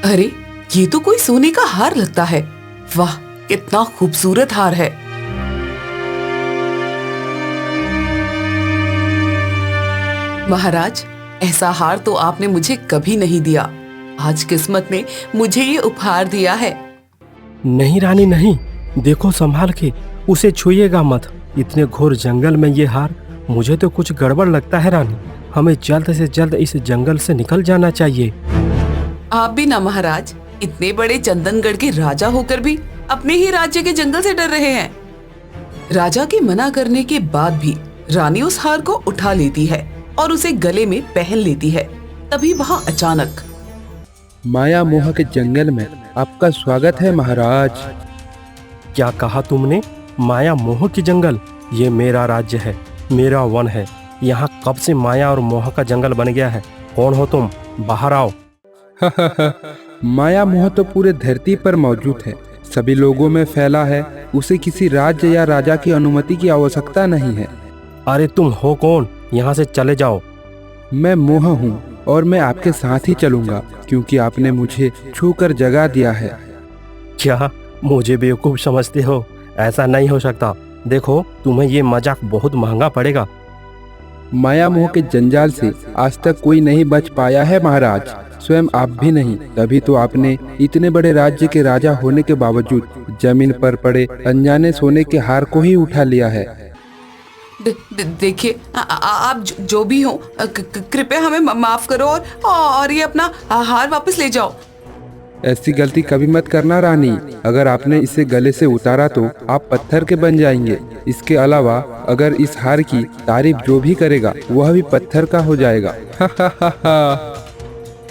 अरे, ये तो कोई सोने का हार लगता है। वाह, कितना खूबसूरत हार है। महाराज, ऐसा हार तो आपने मुझे कभी नहीं दिया। आज किस्मत ने मुझे ये उपहार दिया है। नहीं रानी नहीं, देखो संभाल के, उसे छुइएगा मत। इतने घोर जंगल में ये हार, मुझे तो कुछ गड़बड़ लगता है रानी। हमें जल्द से जल्द इस जंगल से निकल जाना चाहिए। आप भी ना महाराज, इतने बड़े चंदनगढ़ के राजा होकर भी अपने ही राज्य के जंगल से डर रहे हैं। राजा के मना करने के बाद भी रानी उस हार को उठा लेती है और उसे गले में पहन लेती है। तभी वहाँ अचानक, माया मोह के जंगल में आपका स्वागत है महाराज। क्या कहा तुमने? माया मोह की जंगल? ये मेरा राज्य है, मेरा वन है। यहाँ कब से माया और मोह का जंगल बन गया है? कौन हो तुम? बाहर आओ। माया मोह तो पूरे धरती पर मौजूद है, सभी लोगों में फैला है। उसे किसी राज्य या राजा की अनुमति की आवश्यकता नहीं है। अरे तुम हो कौन? यहाँ से चले जाओ। मैं मोह हूँ और मैं आपके साथ ही चलूंगा, क्योंकि आपने मुझे छूकर जगा दिया है। क्या मुझे बेवकूफ समझते हो? ऐसा नहीं हो सकता। देखो, तुम्हें ये मजाक बहुत महंगा पड़ेगा। माया मोह के जंजाल से आज तक कोई नहीं बच पाया है महाराज, स्वयं आप भी नहीं। तभी तो आपने इतने बड़े राज्य के राजा होने के बावजूद जमीन पर पड़े अनजाने सोने के हार को ही उठा लिया है। देखिए, आप जो भी हो, कृपया हमें माफ करो और ये अपना हार वापस ले जाओ। ऐसी गलती कभी मत करना रानी। अगर आपने इसे गले से उतारा तो आप पत्थर के बन जाएंगे। इसके अलावा अगर इस हार की तारीफ जो भी करेगा वह भी पत्थर का हो जाएगा।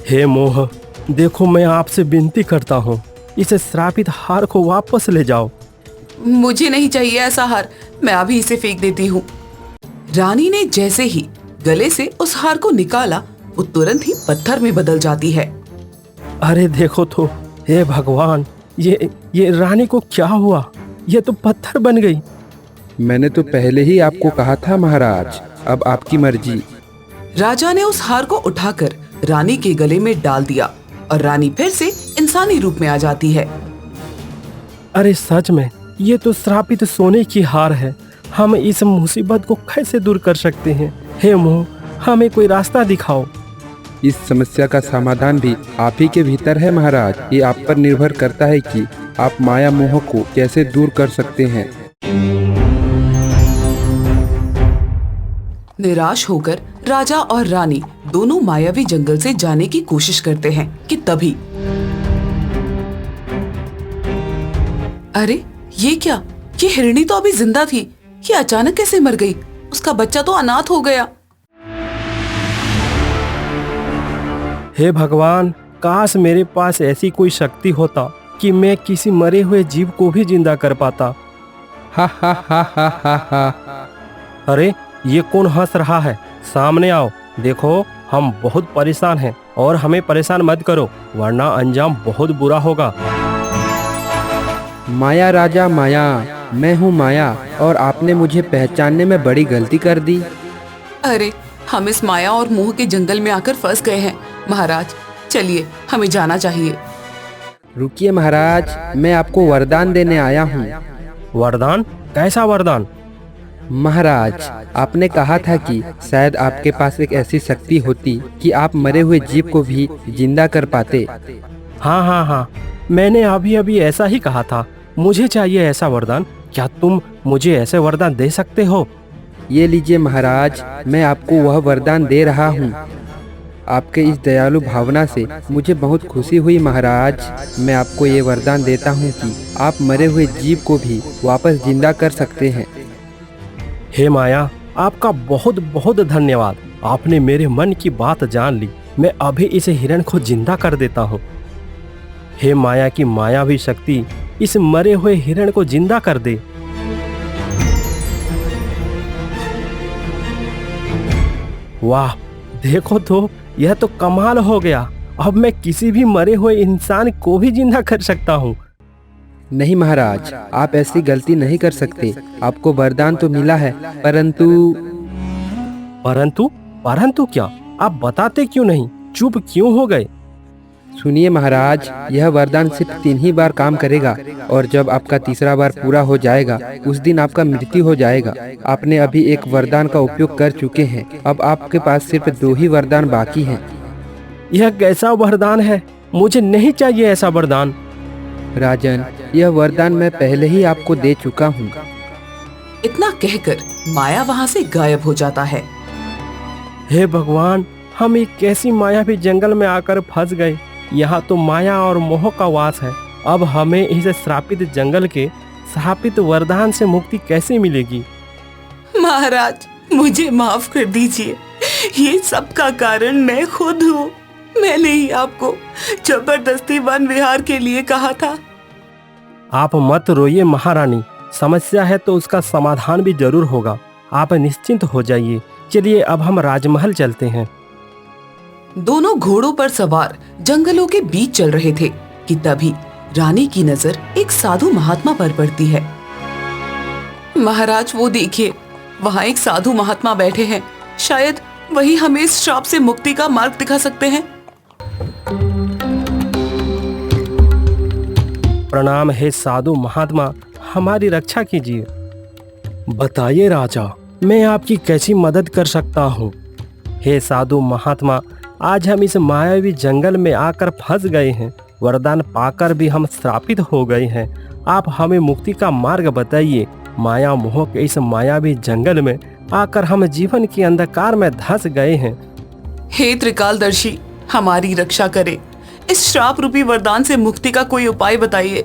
हे मोह, देखो मैं आपसे विनती करता हूँ, इसे श्रापित हार को वापस ले जाओ। मुझे नहीं चाहिए ऐसा हार, मैं अभी इसे फेंक देती हूँ। रानी ने जैसे ही गले से उस हार को निकाला, वो तुरंत ही पत्थर में बदल जाती है। अरे देखो तो, हे भगवान, ये रानी को क्या हुआ? ये तो पत्थर बन गई। मैंने तो पहले ही आपको कहा था महाराज, अब आपकी मर्जी। राजा ने उस हार को उठाकर रानी के गले में डाल दिया और रानी फिर से इंसानी रूप में आ जाती है। अरे सच में, ये तो श्रापित सोने की हार है। हम इस मुसीबत को कैसे दूर कर सकते हैं? हे मोह, हमें कोई रास्ता दिखाओ। इस समस्या का समाधान भी आप ही के भीतर है महाराज। ये आप पर निर्भर करता है कि आप माया मोह को कैसे दूर कर सकते हैं। निराश होकर राजा और रानी दोनों मायावी जंगल से जाने की कोशिश करते हैं कि तभी, अरे ये क्या? ये हिरणी तो अभी जिंदा थी, ये अचानक कैसे मर गई? उसका बच्चा तो अनाथ हो गया। हे भगवान, काश मेरे पास ऐसी कोई शक्ति होता कि मैं किसी मरे हुए जीव को भी जिंदा कर पाता। हा हा हा हा हा हा। अरे ये कौन हंस रहा है? सामने आओ, देखो हम बहुत परेशान हैं और हमें परेशान मत करो, वरना अंजाम बहुत बुरा होगा। माया राजा माया, मैं हूँ माया और आपने मुझे पहचानने में बड़ी गलती कर दी। अरे हम इस माया और मोह के जंगल में आकर फंस गए हैं। महाराज चलिए, हमें जाना चाहिए। रुकिए महाराज, मैं आपको वरदान देने आया हूँ। वरदान? कैसा वरदान? महाराज, आपने कहा था कि शायद आपके पास एक ऐसी शक्ति होती कि आप मरे हुए जीव को भी जिंदा कर पाते। हाँ हाँ हाँ, मैंने अभी अभी ऐसा ही कहा था। मुझे चाहिए ऐसा वरदान। क्या तुम मुझे ऐसे वरदान दे सकते हो? ये लीजिए महाराज, मैं आपको वह वरदान दे रहा हूँ। आपके इस दयालु भावना से मुझे बहुत खुशी हुई महाराज। मैं आपको ये वरदान देता हूँ कि आप मरे हुए जीव को भी वापस जिंदा कर सकते हैं। हे माया, आपका बहुत बहुत धन्यवाद। आपने मेरे मन की बात जान ली। मैं अभी इस हिरण को जिंदा कर देता हूँ। हे माया की मायावी शक्ति, इस मरे हुए हिरण को जिंदा कर दे। वाह, देखो तो यह तो कमाल हो गया। अब मैं किसी भी मरे हुए इंसान को भी जिंदा कर सकता हूँ। नहीं महाराज, आप ऐसी गलती नहीं कर सकते। आपको वरदान तो मिला है, परंतु परंतु परंतु क्या? आप बताते क्यों नहीं? चुप क्यों हो गए? सुनिए महाराज, यह वरदान सिर्फ 3 ही बार काम करेगा और जब आपका तीसरा बार पूरा हो जाएगा उस दिन आपका मृत्यु हो जाएगा। आपने अभी एक वरदान का उपयोग कर चुके हैं, अब आपके पास सिर्फ 2 ही वरदान बाकी हैं। यह कैसा वरदान है? मुझे नहीं चाहिए ऐसा वरदान। राजन, यह वरदान मैं पहले ही आपको दे चुका हूँ। इतना कहकर माया वहाँ से गायब हो जाता है। हे भगवान, हम एक कैसी मायावी जंगल में आकर फंस गए। यहाँ तो माया और मोह का वास है। अब हमें इस श्रापित जंगल के श्रापित वरदान से मुक्ति कैसे मिलेगी? महाराज, मुझे माफ कर दीजिए। ये सब का कारण मैं खुद हूँ। मैंने ही आपको जबरदस्ती वन विहार के लिए कहा था। आप मत रोइए महारानी, समस्या है तो उसका समाधान भी जरूर होगा। आप निश्चिंत हो जाइए। चलिए अब हम राजमहल चलते हैं। दोनों घोड़ों पर सवार जंगलों के बीच चल रहे थे कि तभी रानी की नजर एक साधु महात्मा पर पड़ती है। महाराज, वो देखिए, वहाँ एक साधु महात्मा बैठे हैं। शायद वही हमें इस श्राप से मुक्ति का मार्ग दिखा सकते हैं। प्रणाम हे साधु महात्मा, हमारी रक्षा कीजिए। बताइए राजा, मैं आपकी कैसी मदद कर सकता हूँ? हे साधु महात्मा, आज हम इस मायावी जंगल में आकर फंस गए हैं। वरदान पाकर भी हम श्रापित हो गए हैं। आप हमें मुक्ति का मार्ग बताइए। माया मोह के इस मायावी जंगल में आकर हम जीवन के अंधकार में धंस गए हैं। हे त्रिकालदर्शी, हमारी रक्षा करे। इस श्राप रूपी वरदान से मुक्ति का कोई उपाय बताइए।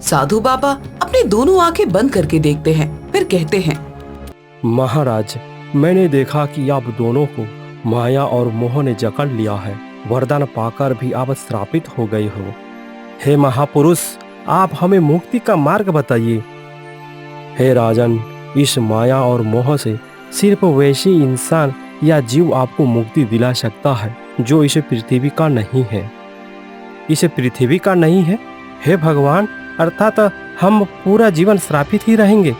साधु बाबा अपनी दोनों आंखें बंद करके देखते हैं, फिर कहते हैं, महाराज, मैंने देखा कि आप दोनों को माया और मोह ने जकड़ लिया है। वरदान पाकर भी आप श्रापित हो गए हो। हे महापुरुष, आप हमें मुक्ति का मार्ग बताइए। हे राजन, इस माया और मोह से सिर्फ वैसे इंसान या जीव आपको मुक्ति दिला सकता है जो इस पृथ्वी का नहीं है। इस पृथ्वी का नहीं है? हे भगवान, अर्थात हम पूरा जीवन श्रापित ही रहेंगे?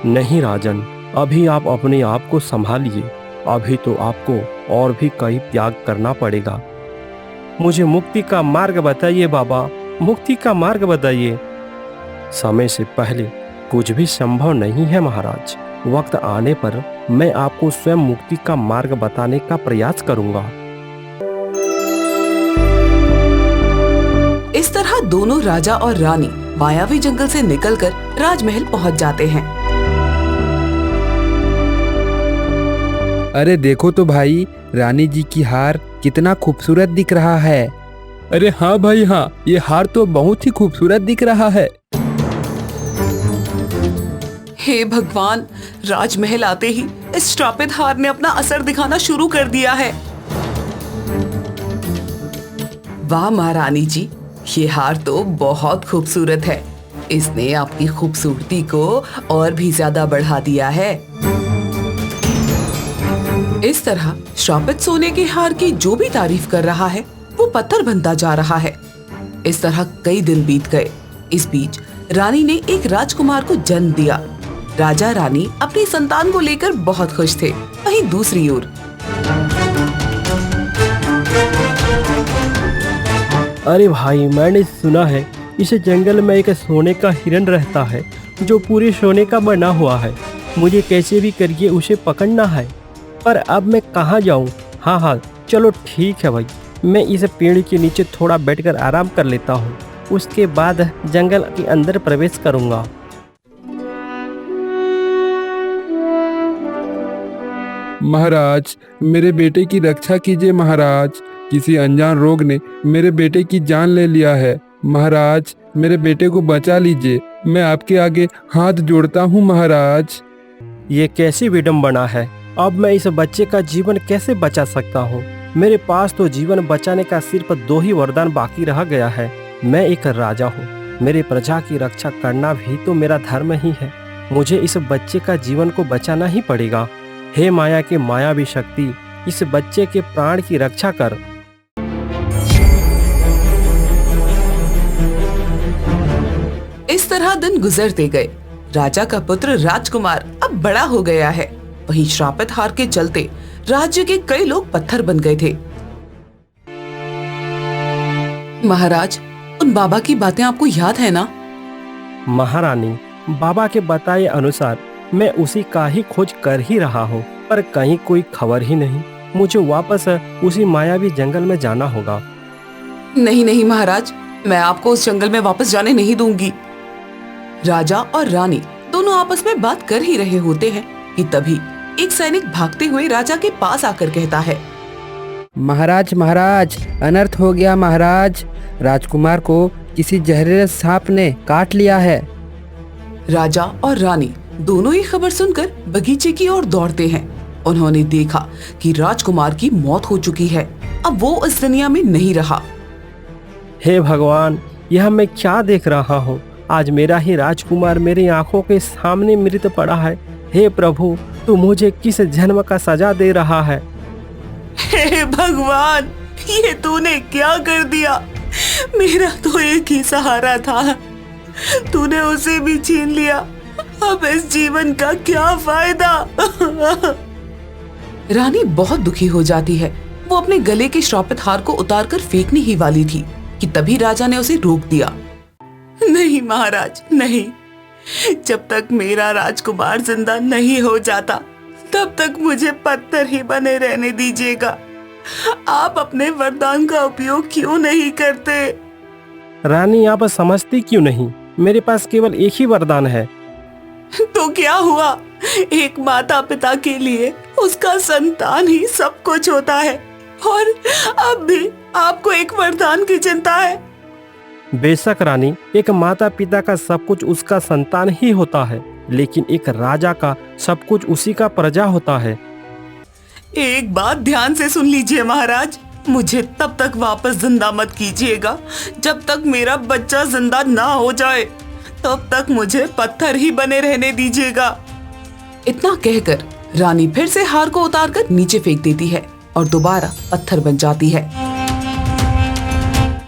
नहीं राजन, अभी आप अपने आप को संभालिए। अभी तो आपको और भी कई त्याग करना पड़ेगा। मुझे मुक्ति का मार्ग बताइए बाबा, मुक्ति का मार्ग बताइए। समय से पहले कुछ भी संभव नहीं है महाराज। वक्त आने पर मैं आपको स्वयं मुक्ति का मार्ग बताने का प्रयास करूंगा। इस तरह दोनों राजा और रानी मायावी जंगल से निकलकर राजमहल पहुंच जाते हैं। अरे देखो तो भाई, रानी जी की हार कितना खूबसूरत दिख रहा है। अरे हाँ भाई हाँ, ये हार तो बहुत ही खूबसूरत दिख रहा है। हे भगवान, राजमहल आते ही इस श्रापित हार ने अपना असर दिखाना शुरू कर दिया है। वाह महारानी जी, ये हार तो बहुत खूबसूरत है। इसने आपकी खूबसूरती को और भी ज्यादा बढ़ा दिया है। इस तरह श्रापित सोने के हार की जो भी तारीफ कर रहा है वो पत्थर बनता जा रहा है। इस तरह कई दिन बीत गए। इस बीच रानी ने एक राजकुमार को जन्म दिया। राजा रानी अपनी संतान को लेकर बहुत खुश थे। वहीं दूसरी ओर अरे भाई, मैंने सुना है इस जंगल में एक सोने का हिरण रहता है जो पूरे सोने का बना हुआ है। मुझे कैसे भी करके उसे पकड़ना है, पर अब मैं कहाँ जाऊँ? हाँ, चलो ठीक है भाई, मैं इस पेड़ के नीचे थोड़ा बैठकर आराम कर लेता हूँ। उसके बाद जंगल के अंदर प्रवेश करूँगा। महाराज, मेरे बेटे की रक्षा कीजिए महाराज। किसी अनजान रोग ने मेरे बेटे की जान ले लिया है। महाराज, मेरे बेटे को बचा लीजिए। मैं आपके आगे हाथ जोड़ता हूँ महाराज। ये कैसी विडम्बना है? अब मैं इस बच्चे का जीवन कैसे बचा सकता हूँ? मेरे पास तो जीवन बचाने का सिर्फ 2 ही वरदान बाकी रह गया है। मैं एक राजा हूँ, मेरे प्रजा की रक्षा करना भी तो मेरा धर्म ही है। मुझे इस बच्चे का जीवन को बचाना ही पड़ेगा। हे माया की मायावी शक्ति, इस बच्चे के प्राण की रक्षा कर। इस तरह दिन गुजरते गए। राजा का पुत्र राजकुमार अब बड़ा हो गया है। वहीं श्रापित हार के चलते राज्य के कई लोग पत्थर बन गए थे। महाराज, उन बाबा की बातें आपको याद है ना? महारानी, बाबा के बताए अनुसार मैं उसी का ही खोज कर ही रहा हूँ, पर कहीं कोई खबर ही नहीं। मुझे वापस उसी मायावी जंगल में जाना होगा। नहीं नहीं महाराज, मैं आपको उस जंगल में वापस जाने नहीं दूंगी। राजा और रानी दोनों आपस में बात कर ही रहे होते हैं कि तभी एक सैनिक भागते हुए राजा के पास आकर कहता है, महाराज महाराज, अनर्थ हो गया महाराज। राजकुमार को किसी जहरीले सांप ने काट लिया है। राजा और रानी दोनों ही खबर सुनकर बगीचे की ओर दौड़ते हैं। उन्होंने देखा कि राजकुमार की मौत हो चुकी है। अब वो इस दुनिया में नहीं रहा। हे भगवान, यह मैं क्या देख रहा हूँ? आज मेरा ही राजकुमार मेरी आंखों के सामने मृत पड़ा है। हे प्रभु, तू मुझे किस जन्म का सजा दे रहा है? हे भगवान, ये तूने क्या कर दिया? मेरा तो एक ही सहारा था, तूने उसे भी छीन लिया। अब इस जीवन का क्या फायदा? रानी बहुत दुखी हो जाती है। वो अपने गले के श्रापित हार को उतारकर फेंकने ही वाली थी कि तभी राजा ने उसे रोक दिया। नहीं महाराज, नहीं। जब तक मेरा राजकुमार जिंदा नहीं हो जाता, तब तक मुझे पत्थर ही बने रहने दीजिएगा। आप अपने वरदान का उपयोग क्यों नहीं करते? रानी, आप समझती क्यों नहीं? मेरे पास केवल एक ही वरदान है। तो क्या हुआ? एक माता पिता के लिए उसका संतान ही सब कुछ होता है, और अब भी आपको एक वरदान की चिंता है। बेशक रानी, एक माता पिता का सब कुछ उसका संतान ही होता है, लेकिन एक राजा का सब कुछ उसी का प्रजा होता है। एक बात ध्यान से सुन लीजिए महाराज, मुझे तब तक वापस जिंदा मत कीजिएगा जब तक मेरा बच्चा जिंदा ना हो जाए। तब तक मुझे पत्थर ही बने रहने दीजिएगा। इतना कहकर रानी फिर से हार को उतारकर नीचे फेंक देती है और दोबारा पत्थर बन जाती है।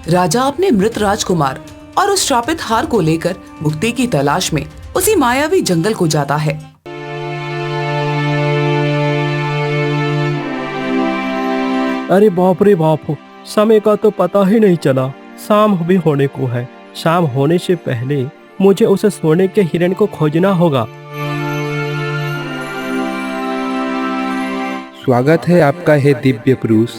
राजा अपने मृत राजकुमार और उस श्रापित हार को लेकर मुक्ति की तलाश में उसी मायावी जंगल को जाता है। अरे बाप रे बाप, समय का तो पता ही नहीं चला। शाम भी होने को है। शाम होने से पहले मुझे उस सोने के हिरण को खोजना होगा। स्वागत है आपका, हे दिव्य पुरुष।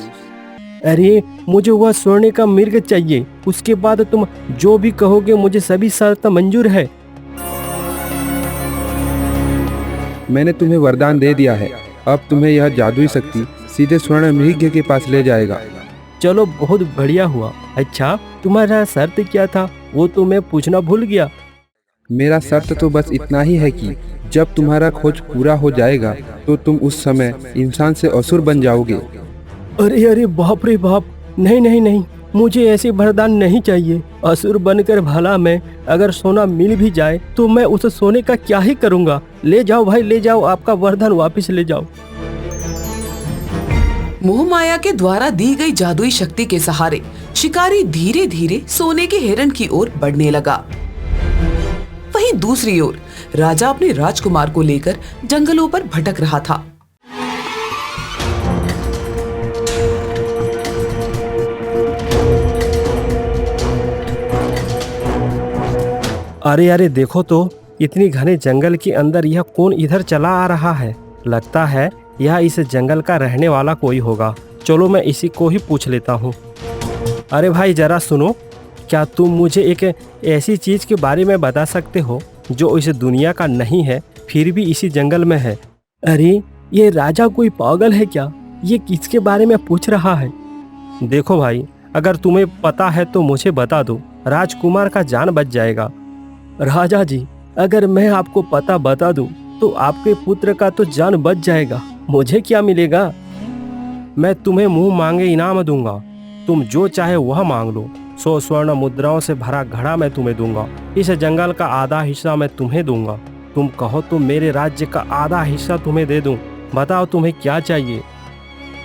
अरे, मुझे वह सोने का मिर्ग चाहिए। उसके बाद तुम जो भी कहोगे, मुझे सभी शर्त मंजूर है। मैंने तुम्हें वरदान दे दिया है। अब तुम्हें यह जादुई शक्ति सीधे स्वर्ण मृग के पास ले जाएगा। चलो, बहुत बढ़िया हुआ। अच्छा, तुम्हारा शर्त क्या था? वो तो मैं पूछना भूल गया। मेरा शर्त तो बस इतना ही है कि जब तुम्हारा खोज पूरा हो जाएगा तो तुम उस समय इंसान से असुर बन जाओगे। अरे अरे बाप रे बाप, नहीं नहीं नहीं, मुझे ऐसे वरदान नहीं चाहिए। असुर बनकर भला मैं अगर सोना मिल भी जाए तो मैं उस सोने का क्या ही करूँगा। ले जाओ भाई, ले जाओ, आपका वरदान वापस ले जाओ। मोह माया के द्वारा दी गई जादुई शक्ति के सहारे शिकारी धीरे धीरे सोने के हिरण की ओर बढ़ने लगा। वहीं दूसरी ओर राजा अपने राजकुमार को लेकर जंगलों पर भटक रहा था। अरे अरे देखो तो, इतनी घने जंगल के अंदर यह कौन इधर चला आ रहा है? लगता है यह इस जंगल का रहने वाला कोई होगा। चलो मैं इसी को ही पूछ लेता हूँ। अरे भाई जरा सुनो, क्या तुम मुझे एक ऐसी चीज़ के बारे में बता सकते हो जो इस दुनिया का नहीं है फिर भी इसी जंगल में है? अरे ये राजा कोई पागल है क्या? ये किसके बारे में पूछ रहा है? देखो भाई, अगर तुम्हें पता है तो मुझे बता दो, राजकुमार का जान बच जाएगा। राजा जी, अगर मैं आपको पता बता दूं तो आपके पुत्र का तो जान बच जाएगा। मुझे क्या मिलेगा? मैं तुम्हें मुंह मांगे इनाम दूंगा। तुम जो चाहे वह मांग लो। 100 स्वर्ण मुद्राओं से भरा घड़ा मैं तुम्हें दूंगा। इस जंगल का आधा हिस्सा मैं तुम्हें दूंगा। तुम कहो तो मेरे राज्य का आधा हिस्सा तुम्हें दे दूं। बताओ तुम्हें क्या चाहिए।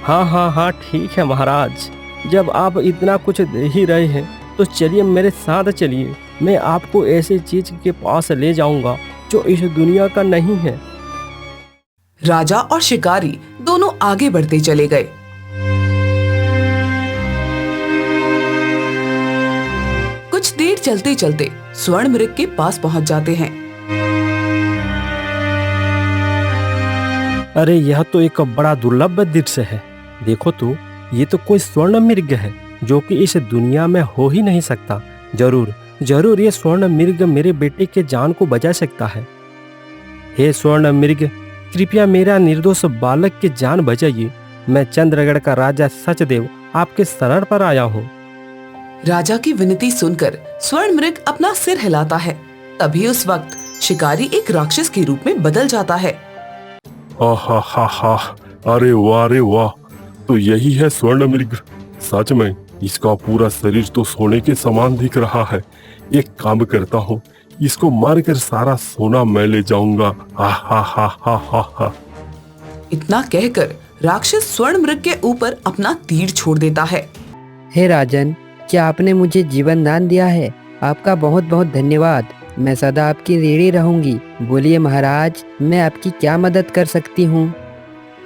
हाँ हाँ हाँ ठीक है महाराज, जब आप इतना कुछ दे ही रहे हैं तो चलिए मेरे साथ चलिए, मैं आपको ऐसी चीज के पास ले जाऊंगा जो इस दुनिया का नहीं है। राजा और शिकारी दोनों आगे बढ़ते चले गए। कुछ देर चलते चलते स्वर्ण मृग के पास पहुंच जाते हैं। अरे यह तो एक बड़ा दुर्लभ दृश्य है। देखो तो, ये तो कोई स्वर्ण मृग है जो कि इस दुनिया में हो ही नहीं सकता। जरूर जरूर ये स्वर्ण मृग मेरे बेटे के जान को बचा सकता है। हे स्वर्ण मृग, कृपया मेरा निर्दोष बालक की जान बचाइए। मैं चंद्रगढ़ का राजा सचदेव आपके शरण पर आया हूँ। राजा की विनती सुनकर स्वर्ण मृग अपना सिर हिलाता है। तभी उस वक्त शिकारी एक राक्षस के रूप में बदल जाता है। हा हा हा, अरे वाह, तो यही है स्वर्ण मृग। सच में इसका पूरा शरीर तो सोने के समान दिख रहा है। एक काम करता हूँ, इसको मारकर सारा सोना मैं ले जाऊंगा। हा हा हा हा हा हा। इतना कहकर राक्षस स्वर्ण मृग के ऊपर अपना तीर छोड़ देता है। हे राजन, क्या आपने मुझे जीवन दान दिया है? आपका बहुत बहुत धन्यवाद। मैं सदा आपकी ऋणी रहूंगी। बोलिए महाराज, मैं आपकी क्या मदद कर सकती हूँ?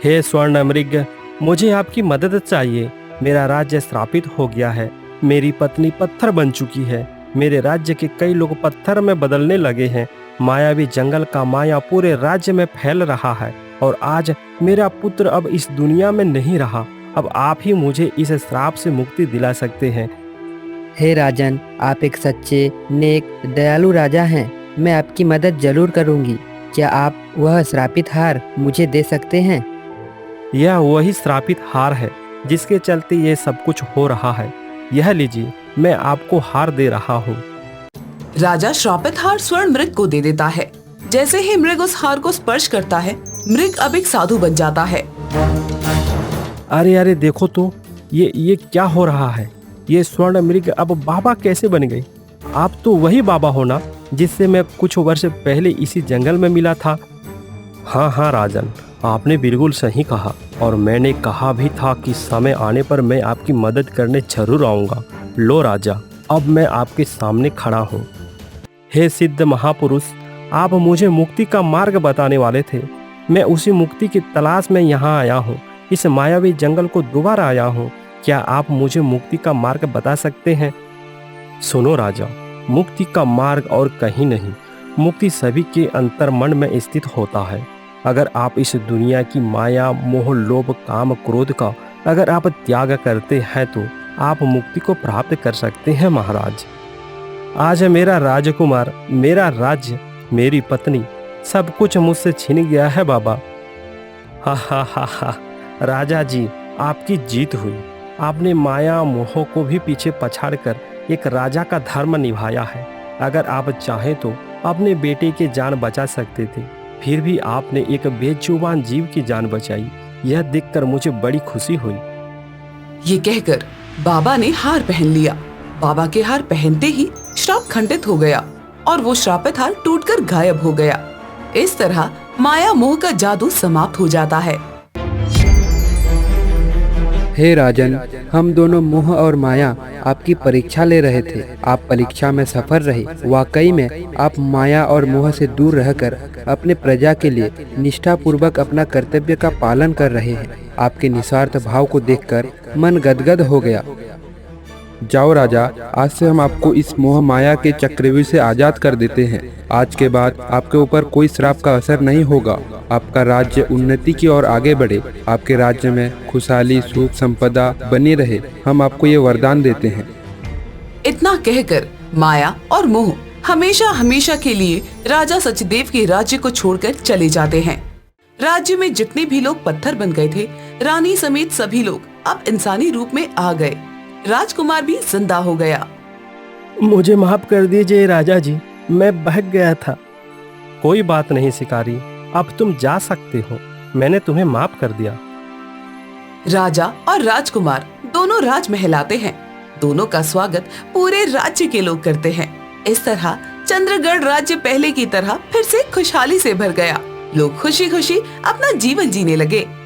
हे स्वर्ण मृग, मुझे आपकी मदद चाहिए। मेरा राज्य श्रापित हो गया है। मेरी पत्नी पत्थर बन चुकी है। मेरे राज्य के कई लोग पत्थर में बदलने लगे हैं। मायावी जंगल का माया पूरे राज्य में फैल रहा है और आज मेरा पुत्र अब इस दुनिया में नहीं रहा। अब आप ही मुझे इस श्राप से मुक्ति दिला सकते हैं। हे राजन, आप एक सच्चे, नेक, दयालु राजा हैं। मैं आपकी मदद जरूर करूंगी। क्या आप वह श्रापित हार मुझे दे सकते हैं? यह वही श्रापित हार है जिसके चलते ये सब कुछ हो रहा है। यह लीजिए, मैं आपको हार दे रहा हूँ। राजा श्रापित हार स्वर्ण मृग को दे देता है। जैसे ही मृग उस हार को स्पर्श करता है, मृग अब एक साधु बन जाता है। अरे अरे देखो तो, ये क्या हो रहा है? ये स्वर्ण मृग अब बाबा कैसे बन गई? आप तो वही बाबा हो ना जिससे मैं कुछ वर्ष पहले इसी जंगल में मिला था। हाँ हाँ राजन, आपने बिल्कुल सही कहा और मैंने कहा भी था कि समय आने पर मैं आपकी मदद करने जरूर आऊँगा। लो राजा, अब मैं आपके सामने खड़ा हूँ। हे सिद्ध महापुरुष, आप मुझे मुक्ति का मार्ग बताने वाले थे। मैं उसी मुक्ति की तलाश में यहाँ आया हूँ। इस मायावी जंगल को दोबारा आया हूँ। क्या आप मुझे मुक्ति का मार्ग बता सकते हैं? सुनो राजा, मुक्ति का मार्ग और कहीं नहीं, मुक्ति सभी के अंतर्मन में स्थित होता है। अगर आप इस दुनिया की माया, मोह, लोभ, काम, क्रोध का अगर आप त्याग करते हैं तो आप मुक्ति को प्राप्त कर सकते हैं महाराज। आज मेरा राजकुमार, मेरा राज्य, मेरी पत्नी, सब कुछ मुझसे छिन गया है बाबा। हा हा हा हा, राजा जी, आपकी जीत हुई। आपने माया मोह को भी पीछे पछाड़कर एक राजा का धर्म निभाया है। अगर आप चाहें तो अपने बेटे की जान बचा सकते थे, फिर भी आपने एक बेजुबान जीव की जान बचाई। यह देखकर मुझे बड़ी खुशी हुई। ये कहकर बाबा ने हार पहन लिया। बाबा के हार पहनते ही श्राप खंडित हो गया और वो श्रापित हार टूटकर गायब हो गया। इस तरह माया मोह का जादू समाप्त हो जाता है। हे राजन, हम दोनों मोह और माया आपकी परीक्षा ले रहे थे। आप परीक्षा में सफल रहे। वाकई में आप माया और मोह से दूर रहकर अपने प्रजा के लिए निष्ठापूर्वक अपना कर्तव्य का पालन कर रहे हैं। आपके निस्वार्थ भाव को देखकर मन गदगद हो गया। जाओ राजा, आज से हम आपको इस मोह माया के चक्रव्यूह से आजाद कर देते हैं। आज के बाद आपके ऊपर कोई श्राप का असर नहीं होगा। आपका राज्य उन्नति की ओर आगे बढ़े। आपके राज्य में खुशहाली, सुख, संपदा बनी रहे। हम आपको ये वरदान देते हैं। इतना कहकर माया और मोह हमेशा हमेशा के लिए राजा सचदेव के राज्य को छोड़कर चले जाते हैं। राज्य में जितने भी लोग पत्थर बन गए थे, रानी समेत सभी लोग अब इंसानी रूप में आ गए। राजकुमार भी जिंदा हो गया। मुझे माफ कर दीजिए राजा जी, मैं बहक गया था। कोई बात नहीं शिकारी, अब तुम जा सकते हो। मैंने तुम्हें माफ कर दिया। राजा और राजकुमार दोनों राजमहल आते हैं। दोनों का स्वागत पूरे राज्य के लोग करते हैं। इस तरह चंद्रगढ़ राज्य पहले की तरह फिर से खुशहाली से भर गया। लोग खुशी खुशी अपना जीवन जीने लगे।